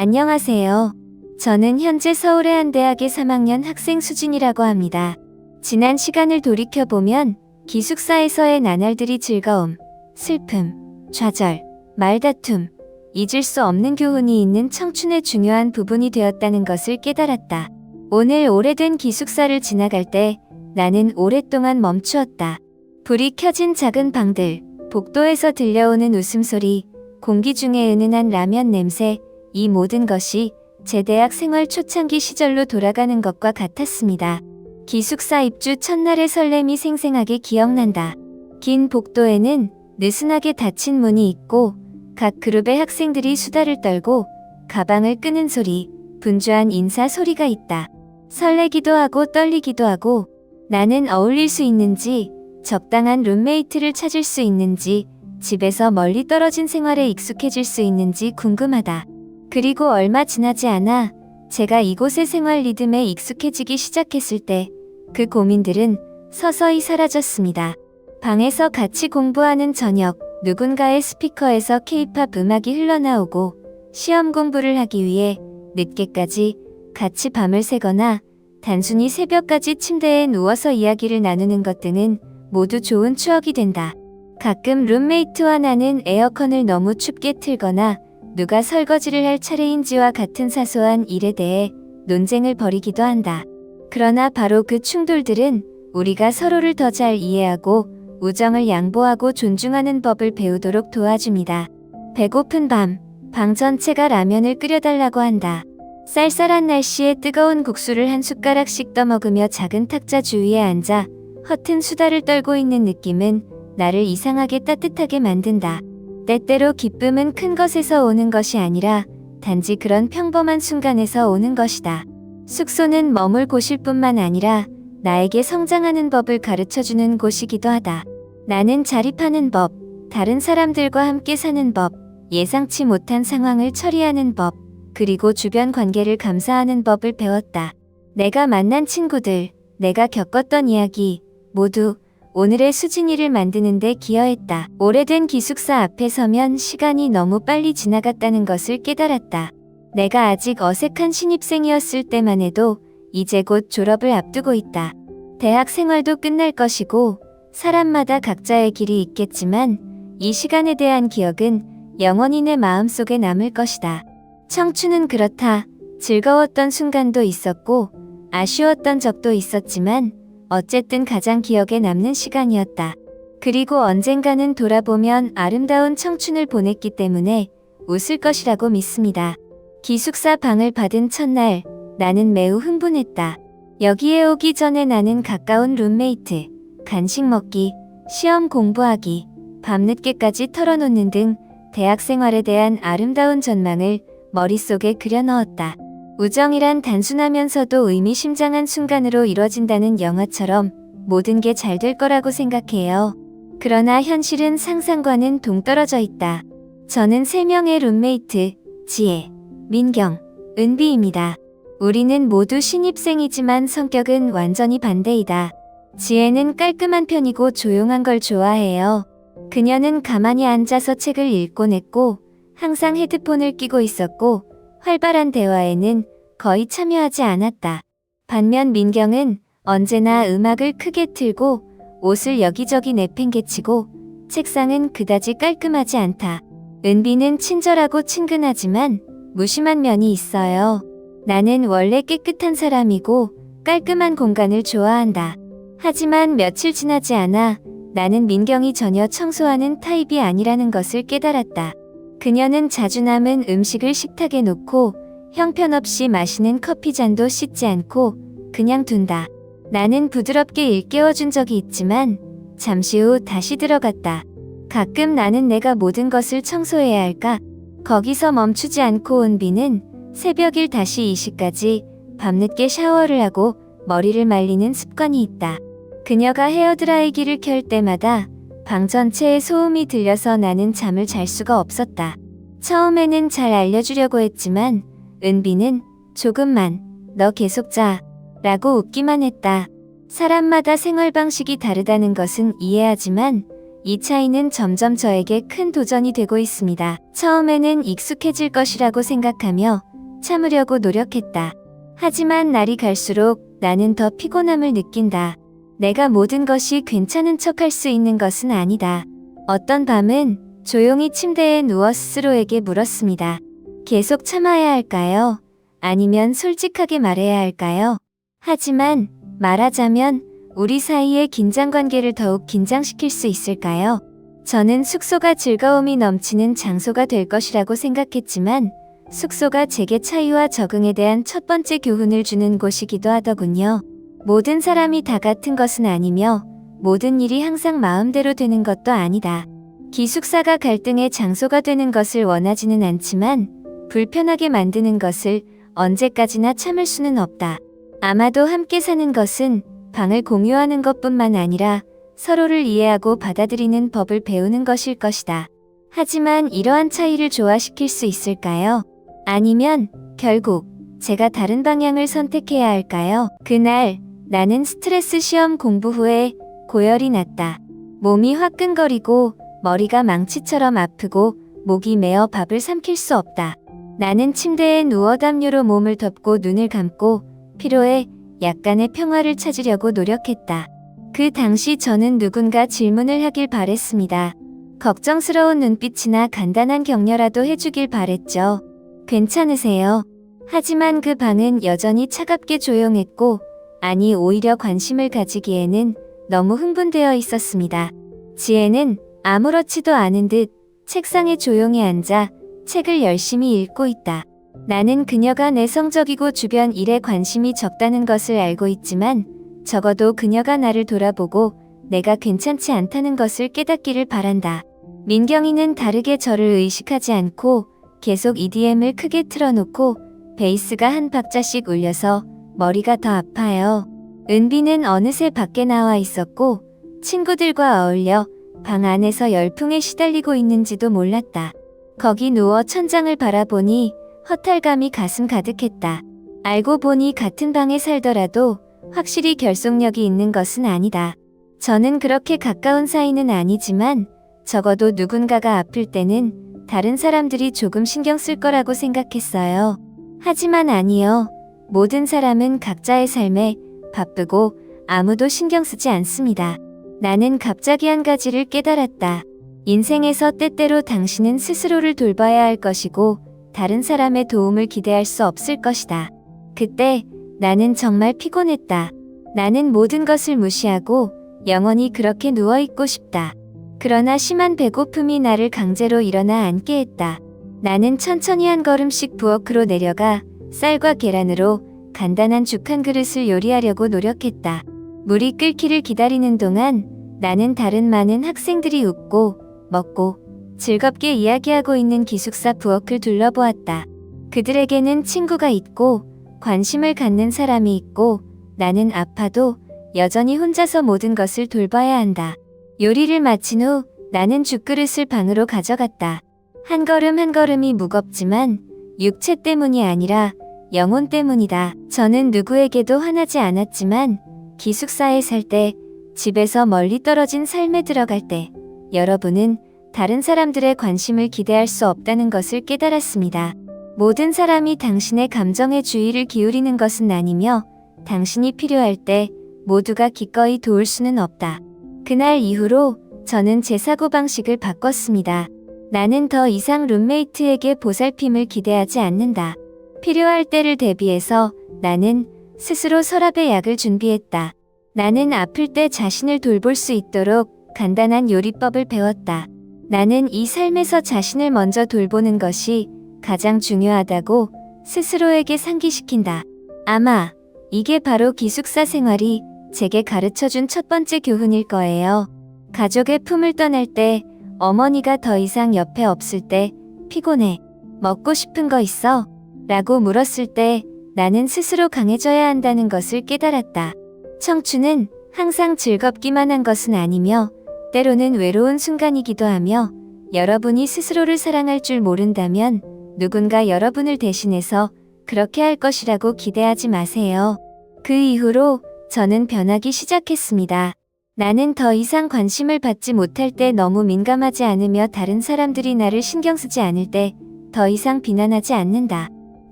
안녕하세요. 저는 현재 서울의 한 대학의 3학년 학생 수진이라고 합니다. 지난 시간을 돌이켜보면 기숙사에서의 나날들이 즐거움, 슬픔, 좌절, 말다툼, 잊을 수 없는 교훈이 있는 청춘의 중요한 부분이 되었다는 것을 깨달았다. 오늘 오래된 기숙사를 지나갈 때 나는 오랫동안 멈추었다. 불이 켜진 작은 방들, 복도에서 들려오는 웃음소리, 공기 중에 은은한 라면 냄새, 이 모든 것이 제 대학 생활 초창기 시절로 돌아가는 것과 같았습니다. 기숙사 입주 첫날의 설렘이 생생하게 기억난다. 긴 복도에는 느슨하게 닫힌 문이 있고 각 그룹의 학생들이 수다를 떨고 가방을 끄는 소리, 분주한 인사 소리가 있다. 설레기도 하고 떨리기도 하고 나는 어울릴 수 있는지, 적당한 룸메이트를 찾을 수 있는지, 집에서 멀리 떨어진 생활에 익숙해질 수 있는지 궁금하다. 그리고 얼마 지나지 않아 제가 이곳의 생활 리듬에 익숙해지기 시작했을 때 그 고민들은 서서히 사라졌습니다. 방에서 같이 공부하는 저녁, 누군가의 스피커에서 K-팝 음악이 흘러나오고 시험 공부를 하기 위해 늦게까지 같이 밤을 새거나 단순히 새벽까지 침대에 누워서 이야기를 나누는 것 등은 모두 좋은 추억이 된다. 가끔 룸메이트와 나는 에어컨을 너무 춥게 틀거나 누가 설거지를 할 차례인지와 같은 사소한 일에 대해 논쟁을 벌이기도 한다. 그러나 바로 그 충돌들은 우리가 서로를 더 잘 이해하고 우정을 양보하고 존중하는 법을 배우도록 도와줍니다. 배고픈 밤, 방 전체가 라면을 끓여달라고 한다. 쌀쌀한 날씨에 뜨거운 국수를 한 숟가락씩 떠먹으며 작은 탁자 주위에 앉아 허튼 수다를 떨고 있는 느낌은 나를 이상하게 따뜻하게 만든다. 때때로 기쁨은 큰 것에서 오는 것이 아니라 단지 그런 평범한 순간에서 오는 것이다. 숙소는 머물 곳일 뿐만 아니라 나에게 성장하는 법을 가르쳐주는 곳이기도 하다. 나는 자립하는 법, 다른 사람들과 함께 사는 법, 예상치 못한 상황을 처리하는 법, 그리고 주변 관계를 감사하는 법을 배웠다. 내가 만난 친구들, 내가 겪었던 이야기, 모두 오늘의 수진이를 만드는 데 기여했다. 오래된 기숙사 앞에 서면 시간이 너무 빨리 지나갔다는 것을 깨달았다. 내가 아직 어색한 신입생이었을 때만 해도 이제 곧 졸업을 앞두고 있다. 대학 생활도 끝날 것이고 사람마다 각자의 길이 있겠지만 이 시간에 대한 기억은 영원히 내 마음속에 남을 것이다. 청춘은 그렇다. 즐거웠던 순간도 있었고 아쉬웠던 적도 있었지만 어쨌든 가장 기억에 남는 시간이었다. 그리고 언젠가는 돌아보면 아름다운 청춘을 보냈기 때문에 웃을 것이라고 믿습니다. 기숙사 방을 받은 첫날 나는 매우 흥분했다. 여기에 오기 전에 나는 가까운 룸메이트, 간식 먹기, 시험 공부하기, 밤늦게까지 털어놓는 등 대학 생활에 대한 아름다운 전망을 머릿속에 그려넣었다. 우정이란 단순하면서도 의미심장한 순간으로 이뤄진다는 영화처럼 모든 게 잘 될 거라고 생각해요. 그러나 현실은 상상과는 동떨어져 있다. 저는 3명의 룸메이트, 지혜, 민경, 은비입니다. 우리는 모두 신입생이지만 성격은 완전히 반대이다. 지혜는 깔끔한 편이고 조용한 걸 좋아해요. 그녀는 가만히 앉아서 책을 읽곤 했고 항상 헤드폰을 끼고 있었고 활발한 대화에는 거의 참여하지 않았다. 반면 민경은 언제나 음악을 크게 틀고 옷을 여기저기 내팽개치고 책상은 그다지 깔끔하지 않다. 은비는 친절하고 친근하지만 무심한 면이 있어요. 나는 원래 깨끗한 사람이고 깔끔한 공간을 좋아한다. 하지만 며칠 지나지 않아 나는 민경이 전혀 청소하는 타입이 아니라는 것을 깨달았다. 그녀는 자주 남은 음식을 식탁에 놓고 형편없이 마시는 커피잔도 씻지 않고 그냥 둔다. 나는 부드럽게 일깨워준 적이 있지만 잠시 후 다시 들어갔다. 가끔 나는 내가 모든 것을 청소해야 할까? 거기서 멈추지 않고 은비는 새벽 1-2시까지 밤늦게 샤워를 하고 머리를 말리는 습관이 있다. 그녀가 헤어드라이기를 켤 때마다 방 전체에 소음이 들려서 나는 잠을 잘 수가 없었다. 처음에는 잘 알려주려고 했지만 은비는 조금만, 너 계속 자 라고 웃기만 했다. 사람마다 생활 방식이 다르다는 것은 이해하지만 이 차이는 점점 저에게 큰 도전이 되고 있습니다. 처음에는 익숙해질 것이라고 생각하며 참으려고 노력했다. 하지만 날이 갈수록 나는 더 피곤함을 느낀다. 내가 모든 것이 괜찮은 척할 수 있는 것은 아니다. 어떤 밤은 조용히 침대에 누워 스스로에게 물었습니다. 계속 참아야 할까요? 아니면 솔직하게 말해야 할까요? 하지만 말하자면 우리 사이의 긴장관계를 더욱 긴장시킬 수 있을까요? 저는 숙소가 즐거움이 넘치는 장소가 될 것이라고 생각했지만 숙소가 제게 차이와 적응에 대한 첫 번째 교훈을 주는 곳이기도 하더군요. 모든 사람이 다 같은 것은 아니며 모든 일이 항상 마음대로 되는 것도 아니다. 기숙사가 갈등의 장소가 되는 것을 원하지는 않지만 불편하게 만드는 것을 언제까지나 참을 수는 없다. 아마도 함께 사는 것은 방을 공유하는 것뿐만 아니라 서로를 이해하고 받아들이는 법을 배우는 것일 것이다. 하지만 이러한 차이를 조화시킬 수 있을까요? 아니면 결국 제가 다른 방향을 선택해야 할까요? 그날 나는 스트레스 시험 공부 후에 고열이 났다. 몸이 화끈거리고 머리가 망치처럼 아프고 목이 메어 밥을 삼킬 수 없다. 나는 침대에 누워 담요로 몸을 덮고 눈을 감고 피로에 약간의 평화를 찾으려고 노력했다. 그 당시 저는 누군가 질문을 하길 바랬습니다. 걱정스러운 눈빛이나 간단한 격려라도 해주길 바랬죠. 괜찮으세요? 하지만 그 방은 여전히 차갑게 조용했고, 아니 오히려 관심을 가지기에는 너무 흥분되어 있었습니다. 지혜는 아무렇지도 않은 듯 책상에 조용히 앉아 책을 열심히 읽고 있다. 나는 그녀가 내성적이고 주변 일에 관심이 적다는 것을 알고 있지만 적어도 그녀가 나를 돌아보고 내가 괜찮지 않다는 것을 깨닫기를 바란다. 민경이는 다르게 저를 의식하지 않고 계속 EDM을 크게 틀어놓고 베이스가 한 박자씩 울려서 머리가 더 아파요. 은비는 어느새 밖에 나와 있었고 친구들과 어울려 방 안에서 열풍에 시달리고 있는지도 몰랐다. 거기 누워 천장을 바라보니 허탈감이 가슴 가득했다. 알고 보니 같은 방에 살더라도 확실히 결속력이 있는 것은 아니다. 저는 그렇게 가까운 사이는 아니지만 적어도 누군가가 아플 때는 다른 사람들이 조금 신경 쓸 거라고 생각했어요. 하지만 아니요. 모든 사람은 각자의 삶에 바쁘고 아무도 신경 쓰지 않습니다. 나는 갑자기 한 가지를 깨달았다. 인생에서 때때로 당신은 스스로를 돌봐야 할 것이고 다른 사람의 도움을 기대할 수 없을 것이다. 그때 나는 정말 피곤했다. 나는 모든 것을 무시하고 영원히 그렇게 누워있고 싶다. 그러나 심한 배고픔이 나를 강제로 일어나 앉게 했다. 나는 천천히 한 걸음씩 부엌으로 내려가 쌀과 계란으로 간단한 죽 한 그릇을 요리하려고 노력했다. 물이 끓기를 기다리는 동안 나는 다른 많은 학생들이 웃고 먹고 즐겁게 이야기하고 있는 기숙사 부엌을 둘러보았다. 그들에게는 친구가 있고 관심을 갖는 사람이 있고 나는 아파도 여전히 혼자서 모든 것을 돌봐야 한다. 요리를 마친 후 나는 죽그릇을 방으로 가져갔다. 한 걸음 한 걸음이 무겁지만 육체 때문이 아니라 영혼 때문이다. 저는 누구에게도 화나지 않았지만 기숙사에 살 때, 집에서 멀리 떨어진 삶에 들어갈 때 여러분은 다른 사람들의 관심을 기대할 수 없다는 것을 깨달았습니다. 모든 사람이 당신의 감정에 주의를 기울이는 것은 아니며 당신이 필요할 때 모두가 기꺼이 도울 수는 없다. 그날 이후로 저는 제 사고방식을 바꿨습니다. 나는 더 이상 룸메이트에게 보살핌을 기대하지 않는다. 필요할 때를 대비해서 나는 스스로 서랍에 약을 준비했다. 나는 아플 때 자신을 돌볼 수 있도록 간단한 요리법을 배웠다. 나는 이 삶에서 자신을 먼저 돌보는 것이 가장 중요하다고 스스로에게 상기시킨다. 아마 이게 바로 기숙사 생활이 제게 가르쳐준 첫 번째 교훈일 거예요. 가족의 품을 떠날 때, 어머니가 더 이상 옆에 없을 때, 피곤해, 먹고 싶은 거 있어? 라고 물었을 때 나는 스스로 강해져야 한다는 것을 깨달았다. 청춘은 항상 즐겁기만 한 것은 아니며 때로는 외로운 순간이기도 하며 여러분이 스스로를 사랑할 줄 모른다면 누군가 여러분을 대신해서 그렇게 할 것이라고 기대하지 마세요. 그 이후로 저는 변하기 시작했습니다. 나는 더 이상 관심을 받지 못할 때 너무 민감하지 않으며 다른 사람들이 나를 신경 쓰지 않을 때 더 이상 비난하지 않는다.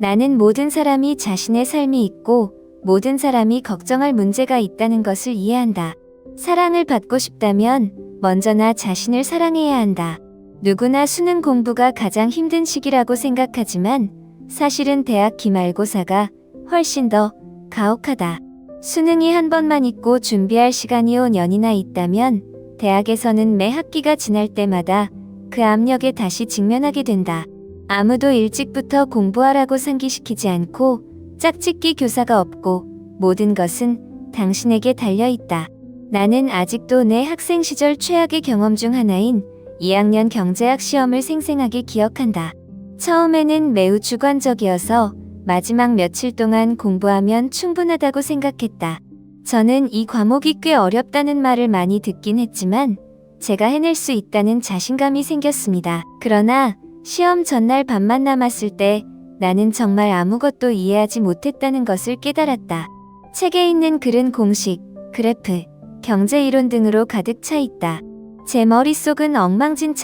나는 모든 사람이 자신의 삶이 있고 모든 사람이 걱정할 문제가 있다는 것을 이해한다. 사랑을 받고 싶다면 먼저 나 자신을 사랑해야 한다. 누구나 수능 공부가 가장 힘든 시기라고 생각하지만 사실은 대학 기말고사가 훨씬 더 가혹하다. 수능이 한 번만 있고 준비할 시간이 5년이나 있다면 대학에서는 매 학기가 지날 때마다 그 압력에 다시 직면하게 된다. 아무도 일찍부터 공부하라고 상기시키지 않고 짝짓기 교사가 없고 모든 것은 당신에게 달려있다. 나는 아직도 내 학생 시절 최악의 경험 중 하나인 2학년 경제학 시험을 생생하게 기억한다. 처음에는 매우 주관적이어서 마지막 며칠 동안 공부하면 충분하다고 생각했다. 저는 이 과목이 꽤 어렵다는 말을 많이 듣긴 했지만 제가 해낼 수 있다는 자신감이 생겼습니다. 그러나 시험 전날 밤만 남았을 때 나는 정말 아무것도 이해하지 못했다는 것을 깨달았다. 책에 있는 글은 공식, 그래프, 경제 이론 등으로 가득 차 있다. 제 머릿속은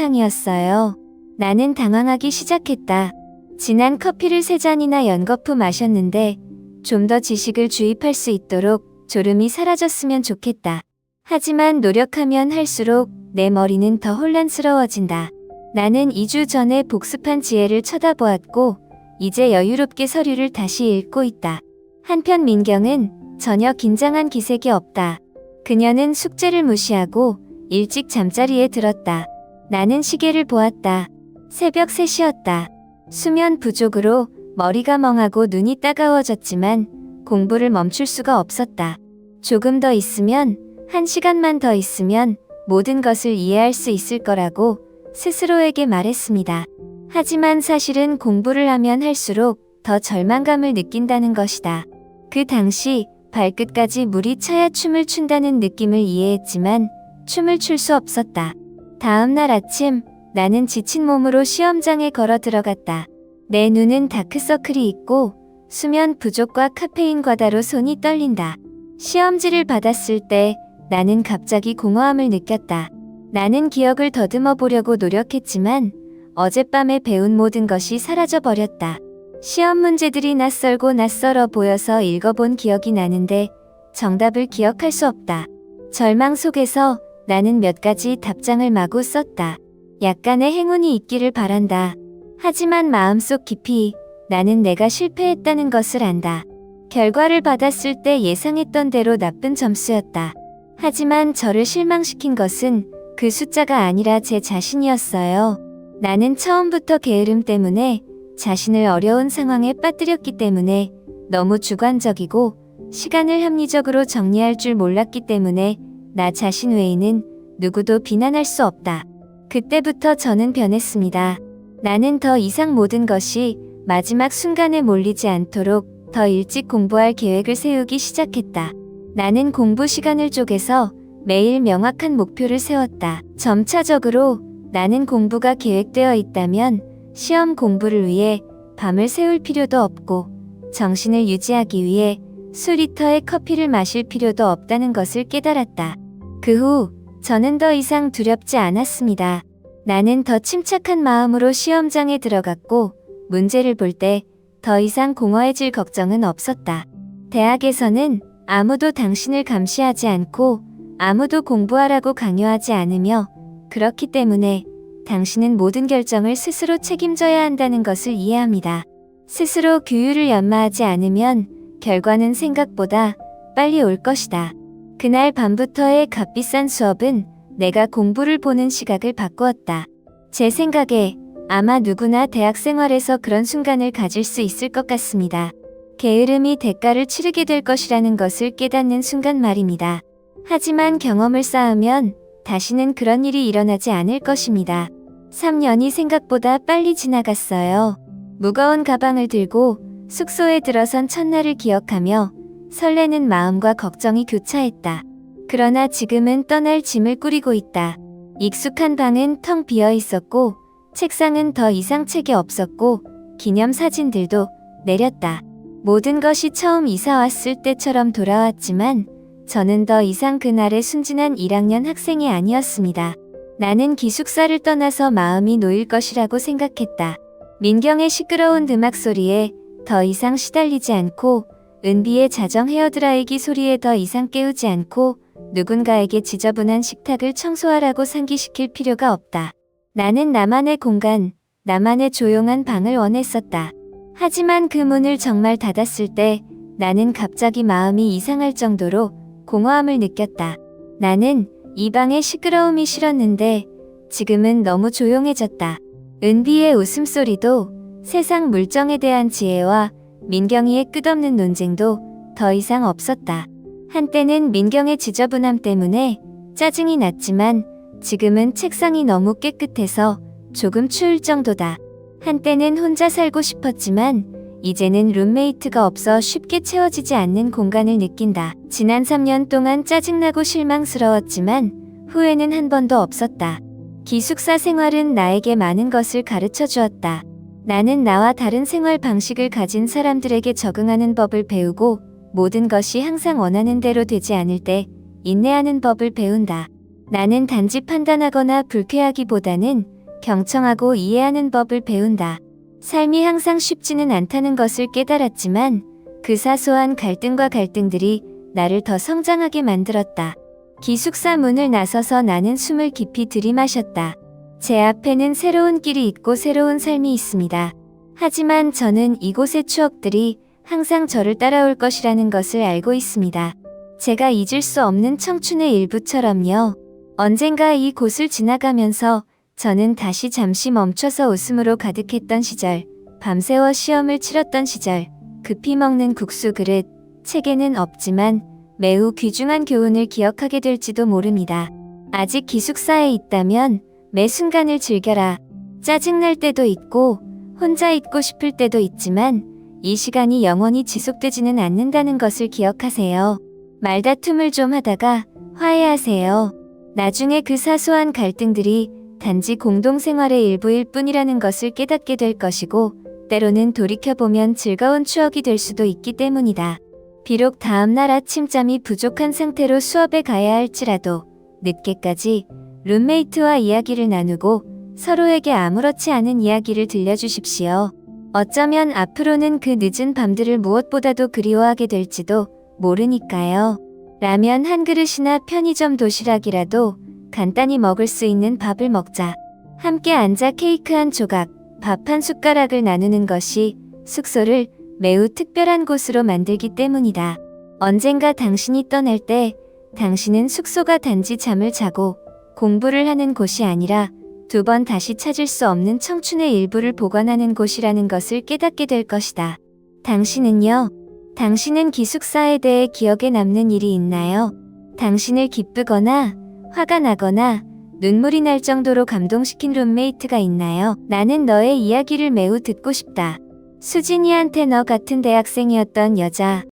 엉망진창이었어요. 나는 당황하기 시작했다. 진한 커피를 3잔이나 연거푸 마셨는데 좀 더 지식을 주입할 수 있도록 졸음이 사라졌으면 좋겠다. 하지만 노력하면 할수록 내 머리는 더 혼란스러워진다. 나는 2주 전에 복습한 지혜를 쳐다보았고 이제 여유롭게 서류를 다시 읽고 있다. 한편 민경은 전혀 긴장한 기색이 없다. 그녀는 숙제를 무시하고 일찍 잠자리에 들었다. 나는 시계를 보았다. 새벽 3시였다. 수면 부족으로 머리가 멍하고 눈이 따가워졌지만 공부를 멈출 수가 없었다. 조금 더 있으면, 1시간만 더 있으면 모든 것을 이해할 수 있을 거라고 스스로에게 말했습니다. 하지만 사실은 공부를 하면 할수록 더 절망감을 느낀다는 것이다. 그 당시 발끝까지 물이 차야 춤을 춘다는 느낌을 이해했지만 춤을 출 수 없었다. 다음 날 아침 나는 지친 몸으로 시험장에 걸어 들어갔다. 내 눈은 다크서클이 있고 수면 부족과 카페인 과다로 손이 떨린다. 시험지를 받았을 때 나는 갑자기 공허함을 느꼈다. 나는 기억을 더듬어 보려고 노력했지만 어젯밤에 배운 모든 것이 사라져 버렸다. 시험 문제들이 낯설고 낯설어 보여서 읽어본 기억이 나는데 정답을 기억할 수 없다. 절망 속에서 나는 몇 가지 답장을 마구 썼다. 약간의 행운이 있기를 바란다. 하지만 마음속 깊이 나는 내가 실패했다는 것을 안다. 결과를 받았을 때 예상했던 대로 나쁜 점수였다. 하지만 저를 실망시킨 것은 그 숫자가 아니라 제 자신이었어요. 나는 처음부터 게으름 때문에 자신을 어려운 상황에 빠뜨렸기 때문에 너무 주관적이고 시간을 합리적으로 정리할 줄 몰랐기 때문에 나 자신 외에는 누구도 비난할 수 없다. 그때부터 저는 변했습니다. 나는 더 이상 모든 것이 마지막 순간에 몰리지 않도록 더 일찍 공부할 계획을 세우기 시작했다. 나는 공부 시간을 쪼개서 매일 명확한 목표를 세웠다. 점차적으로 나는 공부가 계획되어 있다면 시험 공부를 위해 밤을 새울 필요도 없고 정신을 유지하기 위해 수리터의 커피를 마실 필요도 없다는 것을 깨달았다. 그 후 저는 더 이상 두렵지 않았습니다. 나는 더 침착한 마음으로 시험장에 들어갔고 문제를 볼 때 더 이상 공허해질 걱정은 없었다. 대학에서는 아무도 당신을 감시하지 않고 아무도 공부하라고 강요하지 않으며 그렇기 때문에 당신은 모든 결정을 스스로 책임져야 한다는 것을 이해합니다. 스스로 규율을 연마하지 않으면 결과는 생각보다 빨리 올 것이다. 그날 밤부터의 값비싼 수업은 내가 공부를 보는 시각을 바꾸었다. 제 생각에 아마 누구나 대학 생활에서 그런 순간을 가질 수 있을 것 같습니다. 게으름이 대가를 치르게 될 것이라는 것을 깨닫는 순간 말입니다. 하지만 경험을 쌓으면 다시는 그런 일이 일어나지 않을 것입니다. 3년이 생각보다 빨리 지나갔어요. 무거운 가방을 들고 숙소에 들어선 첫날을 기억하며 설레는 마음과 걱정이 교차했다. 그러나 지금은 떠날 짐을 꾸리고 있다. 익숙한 방은 텅 비어 있었고 책상은 더 이상 책이 없었고 기념사진들도 내렸다. 모든 것이 처음 이사 왔을 때처럼 돌아왔지만 저는 더 이상 그날의 순진한 1학년 학생이 아니었습니다. 나는 기숙사를 떠나서 마음이 놓일 것이라고 생각했다. 민경의 시끄러운 음악 소리에 더 이상 시달리지 않고 은비의 자정 헤어드라이기 소리에 더 이상 깨우지 않고 누군가에게 지저분한 식탁을 청소하라고 상기시킬 필요가 없다. 나는 나만의 공간, 나만의 조용한 방을 원했었다. 하지만 그 문을 정말 닫았을 때 나는 갑자기 마음이 이상할 정도로 공허함을 느꼈다. 나는 이 방의 시끄러움이 싫었는데 지금은 너무 조용해졌다. 은비의 웃음소리도 세상 물정에 대한 지혜와 민경이의 끝없는 논쟁도 더 이상 없었다. 한때는 민경의 지저분함 때문에 짜증이 났지만 지금은 책상이 너무 깨끗해서 조금 추울 정도다. 한때는 혼자 살고 싶었지만 이제는 룸메이트가 없어 쉽게 채워지지 않는 공간을 느낀다. 지난 3년 동안 짜증나고 실망스러웠지만 후회는 한 번도 없었다. 기숙사 생활은 나에게 많은 것을 가르쳐 주었다. 나는 나와 다른 생활 방식을 가진 사람들에게 적응하는 법을 배우고 모든 것이 항상 원하는 대로 되지 않을 때 인내하는 법을 배운다. 나는 단지 판단하거나 불쾌하기보다는 경청하고 이해하는 법을 배운다. 삶이 항상 쉽지는 않다는 것을 깨달았지만 그 사소한 갈등과 갈등들이 나를 더 성장하게 만들었다. 기숙사 문을 나서서 나는 숨을 깊이 들이마셨다. 제 앞에는 새로운 길이 있고 새로운 삶이 있습니다. 하지만 저는 이곳의 추억들이 항상 저를 따라올 것이라는 것을 알고 있습니다. 제가 잊을 수 없는 청춘의 일부처럼요. 언젠가 이 곳을 지나가면서 저는 다시 잠시 멈춰서 웃음으로 가득했던 시절, 밤새워 시험을 치렀던 시절, 급히 먹는 국수 그릇, 책에는 없지만 매우 귀중한 교훈을 기억하게 될지도 모릅니다. 아직 기숙사에 있다면 매 순간을 즐겨라. 짜증날 때도 있고 혼자 있고 싶을 때도 있지만 이 시간이 영원히 지속되지는 않는다는 것을 기억하세요. 말다툼을 좀 하다가 화해하세요. 나중에 그 사소한 갈등들이 단지 공동생활의 일부일 뿐이라는 것을 깨닫게 될 것이고 때로는 돌이켜보면 즐거운 추억이 될 수도 있기 때문이다. 비록 다음날 아침잠이 부족한 상태로 수업에 가야 할지라도 늦게까지 룸메이트와 이야기를 나누고 서로에게 아무렇지 않은 이야기를 들려주십시오. 어쩌면 앞으로는 그 늦은 밤들을 무엇보다도 그리워하게 될지도 모르니까요. 라면 한 그릇이나 편의점 도시락이라도 간단히 먹을 수 있는 밥을 먹자. 함께 앉아 케이크 한 조각, 밥 한 숟가락을 나누는 것이 숙소를 매우 특별한 곳으로 만들기 때문이다. 언젠가 당신이 떠날 때 당신은 숙소가 단지 잠을 자고 공부를 하는 곳이 아니라 두 번 다시 찾을 수 없는 청춘의 일부를 보관하는 곳이라는 것을 깨닫게 될 것이다. 당신은요? 당신은 기숙사에 대해 기억에 남는 일이 있나요? 당신을 기쁘거나 화가 나거나 눈물이 날 정도로 감동시킨 룸메이트가 있나요? 나는 너의 이야기를 매우 듣고 싶다. 수진이한테 너 같은 대학생이었던 여자